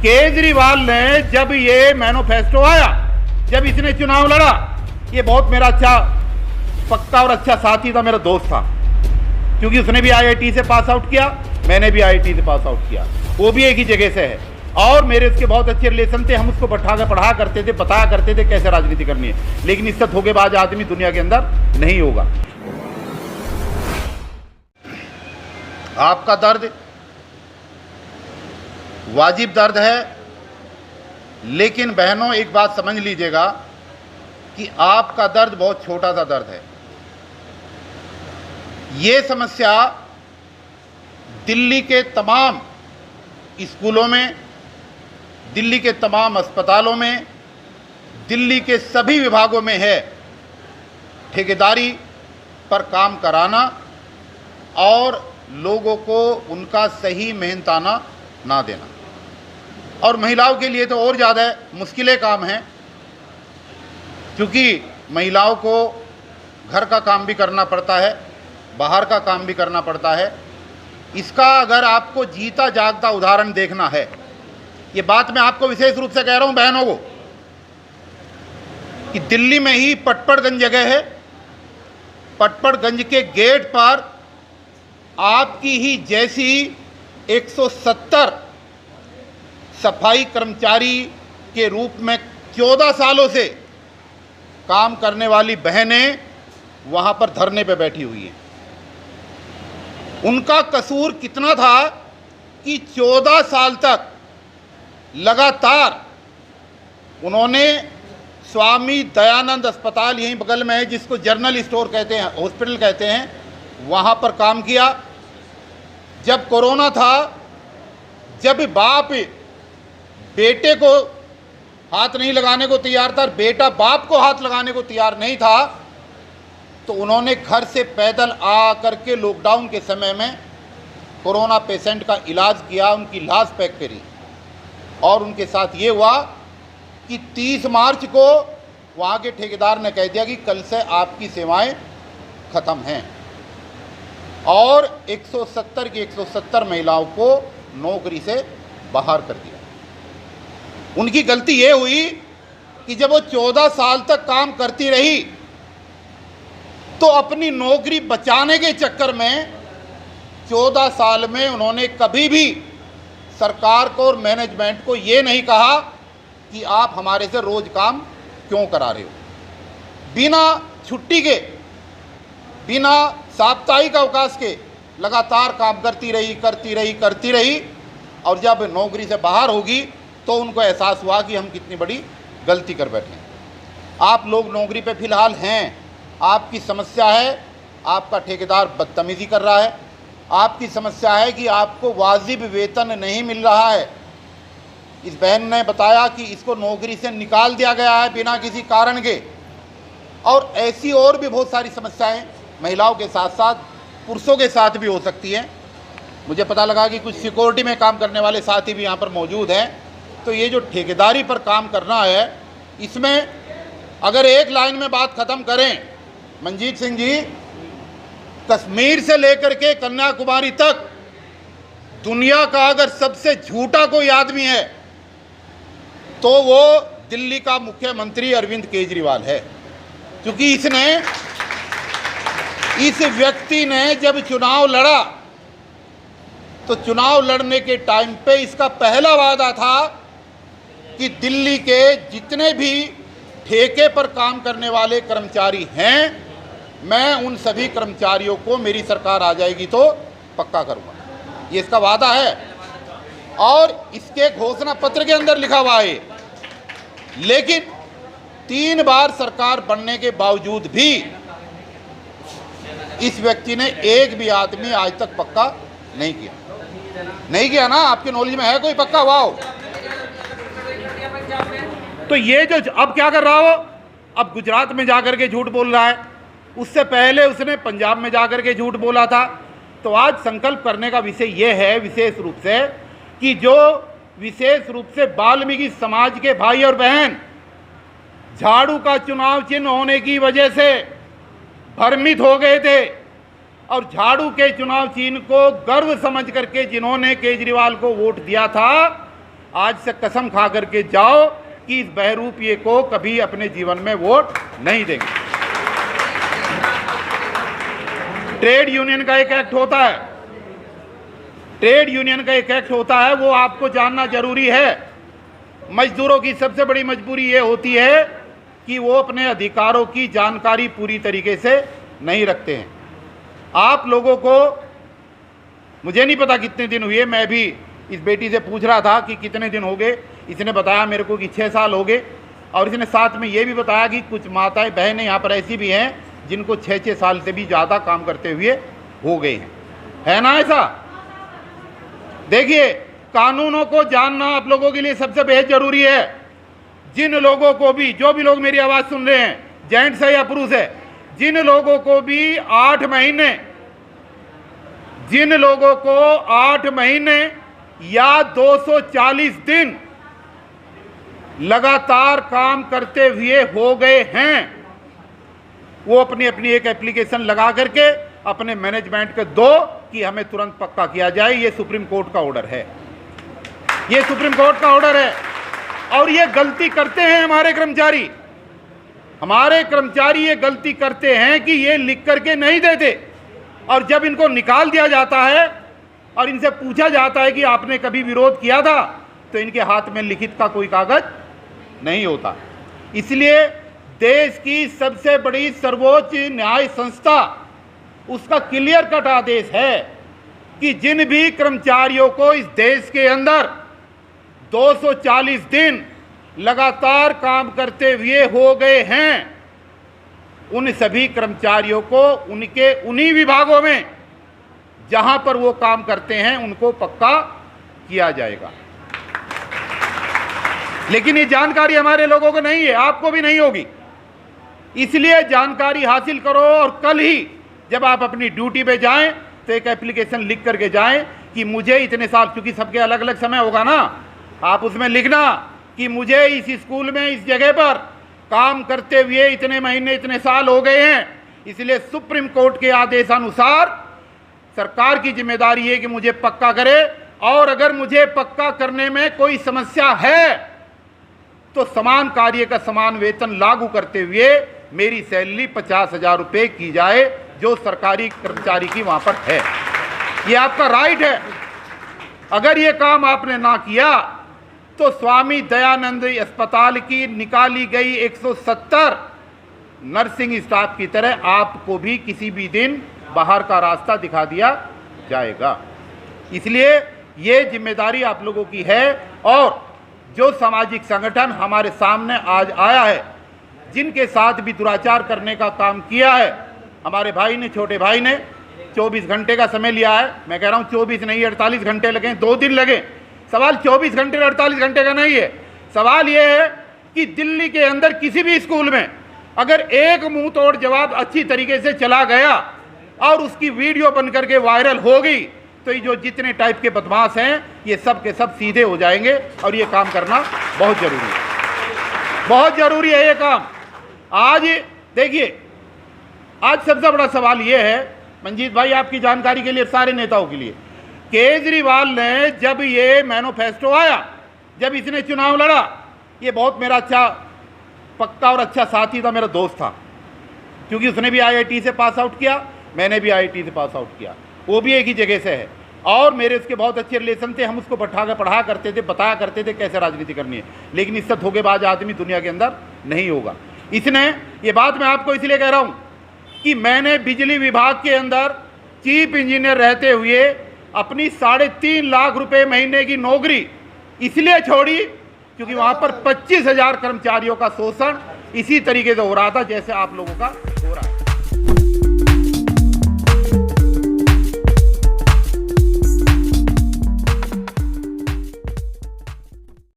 केजरीवाल ने जब ये मैनिफेस्टो आया, जब इसने चुनाव लड़ा, ये बहुत मेरा अच्छा पक्का और अच्छा साथी था, मेरा दोस्त था, क्योंकि उसने भी आईआईटी से पास आउट किया, मैंने भी आईआईटी से पास आउट किया, वो भी एक ही जगह से है, और मेरे उसके बहुत अच्छे रिलेशन थे। हम उसको बैठा कर पढ़ा करते थे, बताया करते थे कैसे राजनीति करनी है। लेकिन इससे धोखेबाज आदमी दुनिया के अंदर नहीं होगा। आपका दर्द वाजिब दर्द है, लेकिन बहनों एक बात समझ लीजिएगा कि आपका दर्द बहुत छोटा सा दर्द है। ये समस्या दिल्ली के तमाम स्कूलों में, दिल्ली के तमाम अस्पतालों में, दिल्ली के सभी विभागों में है। ठेकेदारी पर काम कराना और लोगों को उनका सही मेहनताना ना देना, और महिलाओं के लिए तो और ज़्यादा मुश्किलें काम हैं, क्योंकि महिलाओं को घर का काम भी करना पड़ता है, बाहर का काम भी करना पड़ता है। इसका अगर आपको जीता जागता उदाहरण देखना है, ये बात मैं आपको विशेष रूप से कह रहा हूं बहनों को, कि दिल्ली में ही पटपड़गंज जगह है, पटपड़गंज के गेट पर आपकी ही जैसी 170 सफाई कर्मचारी के रूप में 14 सालों से काम करने वाली बहनें वहां पर धरने पे बैठी हुई हैं। उनका कसूर कितना था कि 14 साल तक लगातार उन्होंने स्वामी दयानंद अस्पताल यहीं बगल में है, जिसको जनरल स्टोर कहते हैं, हॉस्पिटल कहते हैं, वहाँ पर काम किया। जब कोरोना था, जब बाप बेटे को हाथ नहीं लगाने को तैयार था, बेटा बाप को हाथ लगाने को तैयार नहीं था, तो उन्होंने घर से पैदल आ करके लॉकडाउन के समय में कोरोना पेशेंट का इलाज किया, उनकी लाश पैक करी। और उनके साथ ये हुआ कि 30 मार्च को वहाँ के ठेकेदार ने कह दिया कि कल से आपकी सेवाएं ख़त्म हैं, और 170 की 170 महिलाओं को नौकरी से बाहर कर दिया। उनकी गलती ये हुई कि जब वो 14 साल तक काम करती रही, तो अपनी नौकरी बचाने के चक्कर में 14 साल में उन्होंने कभी भी सरकार को और मैनेजमेंट को ये नहीं कहा कि आप हमारे से रोज काम क्यों करा रहे हो। बिना छुट्टी के, बिना साप्ताहिक अवकाश के लगातार काम करती रही, और जब नौकरी से बाहर होगी तो उनको एहसास हुआ कि हम कितनी बड़ी गलती कर बैठे हैं। आप लोग नौकरी पे फिलहाल हैं, आपकी समस्या है आपका ठेकेदार बदतमीज़ी कर रहा है, आपकी समस्या है कि आपको वाजिब वेतन नहीं मिल रहा है। इस बहन ने बताया कि इसको नौकरी से निकाल दिया गया है बिना किसी कारण के, और ऐसी और भी बहुत सारी समस्याएं महिलाओं के साथ साथ पुरुषों के साथ भी हो सकती हैं। मुझे पता लगा कि कुछ सिक्योरिटी में काम करने वाले साथी भी यहाँ पर मौजूद हैं। तो ये जो ठेकेदारी पर काम करना है, इसमें अगर एक लाइन में बात ख़त्म करें, मंजीत सिंह जी, कश्मीर से लेकर के कन्याकुमारी तक दुनिया का अगर सबसे झूठा कोई आदमी है तो वो दिल्ली का मुख्यमंत्री अरविंद केजरीवाल है। क्योंकि इस व्यक्ति ने जब चुनाव लड़ा, तो चुनाव लड़ने के टाइम पे इसका पहला वादा था कि दिल्ली के जितने भी ठेके पर काम करने वाले कर्मचारी हैं, मैं उन सभी कर्मचारियों को मेरी सरकार आ जाएगी तो पक्का करूंगा। ये इसका वादा है, और इसके घोषणा पत्र के अंदर लिखा हुआ है। लेकिन 3 बार सरकार बनने के बावजूद भी इस व्यक्ति ने एक भी आदमी आज तक पक्का नहीं किया ना। आपके नॉलेज में है कोई पक्का? वाओ। तो ये जो अब क्या कर रहा हो, अब गुजरात में जाकर के झूठ बोल रहा है, उससे पहले उसने पंजाब में जाकर के झूठ बोला था। तो आज संकल्प करने का विषय ये है विशेष रूप से कि जो विशेष रूप से वाल्मीकि समाज के भाई और बहन झाड़ू का चुनाव चिन्ह होने की वजह से भ्रमित हो गए थे, और झाड़ू के चुनाव चिन्ह को गर्व समझ करके जिन्होंने केजरीवाल को वोट दिया था, आज से कसम खा करके जाओ कि इस बहरूपिये को कभी अपने जीवन में वोट नहीं देंगे। ट्रेड यूनियन का एक एक्ट होता है, ट्रेड यूनियन का एक एक्ट होता है, वो आपको जानना जरूरी है। मजदूरों की सबसे बड़ी मजबूरी ये होती है कि वो अपने अधिकारों की जानकारी पूरी तरीके से नहीं रखते हैं। आप लोगों को, मुझे नहीं पता कितने दिन हुए, मैं भी इस बेटी से पूछ रहा था कि कितने दिन हो गए। इसने बताया मेरे को कि 6 साल हो गए, और इसने साथ में ये भी बताया कि कुछ माताएं बहनें यहाँ पर ऐसी भी हैं जिनको 6-6 साल से भी ज़्यादा काम करते हुए हो गए हैं, है ना ऐसा? देखिए, कानूनों को जानना आप लोगों के लिए सबसे बेहद जरूरी है। जिन लोगों को भी, जो भी लोग मेरी आवाज़ सुन रहे हैं, जेंट्स है या पुरुष है, जिन लोगों को भी 8 महीने, जिन लोगों को 8 महीने या 240 दिन लगातार काम करते हुए हो गए हैं, वो अपनी अपनी एक एप्लीकेशन लगा करके अपने मैनेजमेंट को दो कि हमें तुरंत पक्का किया जाए। ये सुप्रीम कोर्ट का ऑर्डर है, ये सुप्रीम कोर्ट का ऑर्डर है। और ये गलती करते हैं हमारे कर्मचारी, हमारे कर्मचारी ये गलती करते हैं कि ये लिख करके नहीं देते, और जब इनको निकाल दिया जाता है और इनसे पूछा जाता है कि आपने कभी विरोध किया था, तो इनके हाथ में लिखित का कोई कागज नहीं होता। इसलिए देश की सबसे बड़ी सर्वोच्च न्याय संस्था, उसका क्लियर कट आदेश है कि जिन भी कर्मचारियों को इस देश के अंदर 240 दिन लगातार काम करते हुए हो गए हैं, उन सभी कर्मचारियों को उनके उन्हीं विभागों में जहां पर वो काम करते हैं उनको पक्का किया जाएगा। लेकिन ये जानकारी हमारे लोगों को नहीं है, आपको भी नहीं होगी। इसलिए जानकारी हासिल करो, और कल ही जब आप अपनी ड्यूटी पे जाएं तो एक एप्लीकेशन लिख करके जाएं कि मुझे इतने साल, क्योंकि सबके अलग अलग समय होगा ना, आप उसमें लिखना कि मुझे इस स्कूल में इस जगह पर काम करते हुए इतने महीने इतने साल हो गए हैं। इसलिए सुप्रीम कोर्ट के आदेशानुसार सरकार की जिम्मेदारी है कि मुझे पक्का करे, और अगर मुझे पक्का करने में कोई समस्या है तो समान कार्य का समान वेतन लागू करते हुए मेरी सैलरी 50,000 रुपये की जाए, जो सरकारी कर्मचारी की वहां पर है। ये आपका राइट है। अगर ये काम आपने ना किया तो स्वामी दयानंद अस्पताल की निकाली गई 170 नर्सिंग स्टाफ की तरह आपको भी किसी भी दिन बाहर का रास्ता दिखा दिया जाएगा। इसलिए ये जिम्मेदारी आप लोगों की है। और जो सामाजिक संगठन हमारे सामने आज आया है, जिनके साथ भी दुराचार करने का काम किया है, हमारे भाई ने, छोटे भाई ने 24 घंटे का समय लिया है। मैं कह रहा हूँ 24 नहीं, 48 घंटे लगे, 2 दिन लगे। सवाल 24 घंटे और 48 घंटे का नहीं है। सवाल यह है कि दिल्ली के अंदर किसी भी स्कूल में अगर एक मुंह तोड़ जवाब अच्छी तरीके से चला गया और उसकी वीडियो बन करके वायरल हो गई, तो ये जो जितने टाइप के बदमाश हैं ये सब के सब सीधे हो जाएंगे। और ये काम करना बहुत ज़रूरी है, बहुत ज़रूरी है ये काम। आज देखिए, आज सबसे बड़ा सवाल ये है, मंजीत भाई आपकी जानकारी के लिए, सारे नेताओं के लिए, केजरीवाल ने जब ये मैनिफेस्टो आया, जब इसने चुनाव लड़ा, ये बहुत मेरा अच्छा पक्का और अच्छा साथी था, मेरा दोस्त था, क्योंकि उसने भी आईआईटी से पास आउट किया, मैंने भी आईआईटी से पास आउट किया, वो भी एक ही जगह से है, और मेरे उसके बहुत अच्छे रिलेशन थे। हम उसको पढ़ा करते थे, बताया करते थे कैसे राजनीति करनी है। लेकिन इससे धोखेबाज आदमी दुनिया के अंदर नहीं होगा। इसने, ये बात मैं आपको इसलिए कह रहा हूँ कि मैंने बिजली विभाग के अंदर चीफ इंजीनियर रहते हुए अपनी 3.5 लाख रुपए महीने की नौकरी इसलिए छोड़ी क्योंकि वहाँ पर 25,000 कर्मचारियों का शोषण इसी तरीके से हो रहा था जैसे आप लोगों का हो रहा है।